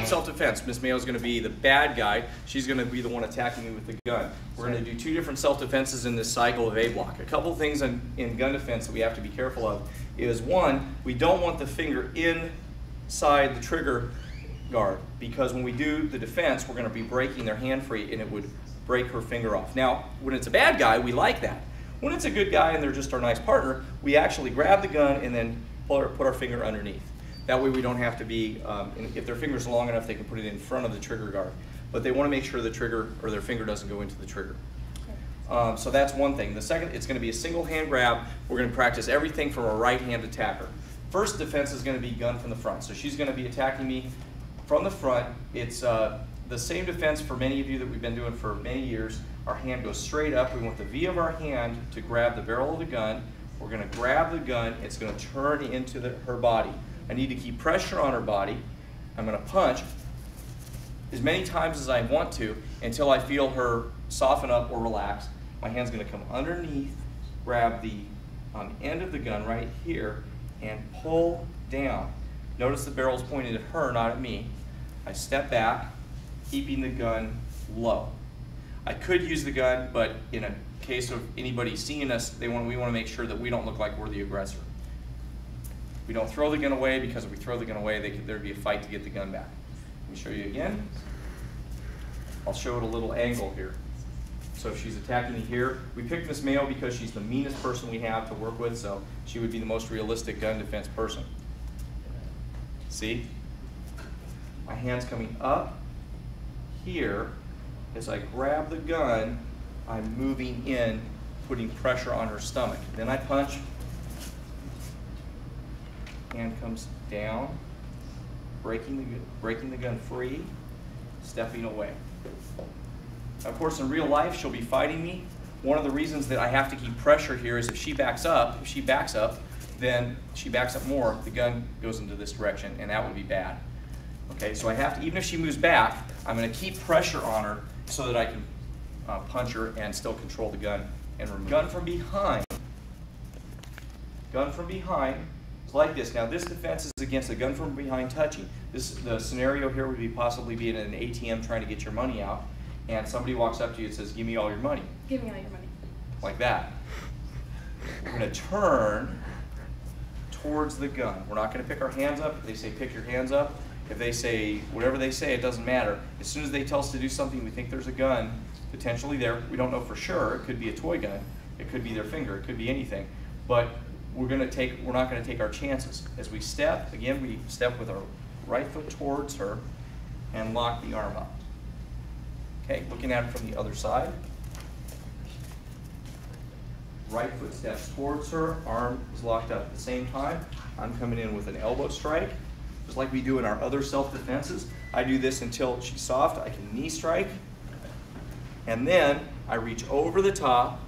self-defense. Miss Mayo's going to be the bad guy. She's going to be the one attacking me with the gun. We're going to do 2 different self-defenses in this cycle of A block. A couple things in gun defense that we have to be careful of is, one, we don't want the finger inside the trigger guard, because when we do the defense, we're going to be breaking their hand free and it would break her finger off. Now, when it's a bad guy, we like that. When it's a good guy and they're just our nice partner, we actually grab the gun and then put our finger underneath. That way we don't have to be, if their finger's long enough, they can put it in front of the trigger guard. But they want to make sure the trigger or their finger doesn't go into the trigger. So that's one thing. The second, it's going to be a single hand grab. We're going to practice everything from a right hand attacker. First defense is going to be gun from the front. So she's going to be attacking me from the front. It's the same defense for many of you that we've been doing for many years. Our hand goes straight up. We want the V of our hand to grab the barrel of the gun. We're going to grab the gun. It's going to turn into her body. I need to keep pressure on her body. I'm going to punch as many times as I want to until I feel her soften up or relax. My hand's going to come underneath, grab the end of the gun right here, and pull down. Notice the barrel's pointed at her, not at me. I step back, keeping the gun low. I could use the gun, but in a case of anybody seeing us, we want to make sure that we don't look like we're the aggressor. We don't throw the gun away, because if we throw the gun away, there'd be a fight to get the gun back. Let me show you again. I'll show it a little angle here. So if she's attacking me here, we picked Miss Mayo because she's the meanest person we have to work with, so she would be the most realistic gun defense person. See? My hand's coming up here. As I grab the gun, I'm moving in, putting pressure on her stomach. Then I punch. Hand comes down, breaking the gun free, stepping away. Of course, in real life, she'll be fighting me. One of the reasons that I have to keep pressure here is if she backs up, then she backs up more, the gun goes into this direction, and that would be bad. Okay, so I have to, even if she moves back, I'm going to keep pressure on her so that I can punch her and still control the gun. And remember, gun from behind is like this. Now, this defense is against a gun from behind touching. The scenario here would be possibly being at an ATM trying to get your money out, and somebody walks up to you and says, "Give me all your money." Give me all your money. Like that. We're going to turn towards the gun. We're not going to pick our hands up. If they say pick your hands up, if they say whatever they say, it doesn't matter. As soon as they tell us to do something, we think there's a gun potentially there. We don't know for sure. It could be a toy gun. It could be their finger. It could be anything. But we're not going to take our chances. As we step, again, we step with our right foot towards her and lock the arm up. Okay, looking at it from the other side. Right foot steps towards her, arm is locked up. At the same time, I'm coming in with an elbow strike, just like we do in our other self-defenses. I do this until she's soft. I can knee strike, and then I reach over the top,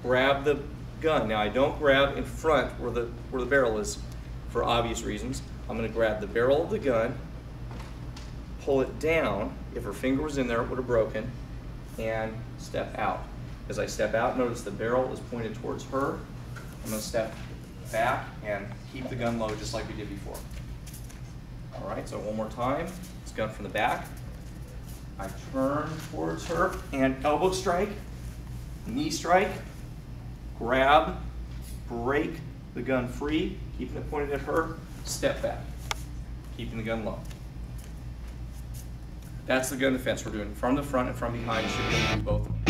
grab the gun. Now I don't grab in front where the barrel is for obvious reasons. I'm going to grab the barrel of the gun, pull it down. If her finger was in there, it would have broken, and step out. As I step out, notice the barrel is pointed towards her. I'm going to step back and keep the gun low just like we did before. All right, so one more time. It's gun from the back. I turn towards her and elbow strike, knee strike, grab, break the gun free, keeping it pointed at her, step back, keeping the gun low. That's the gun defense we're doing from the front and from behind. You should be able to do both of them.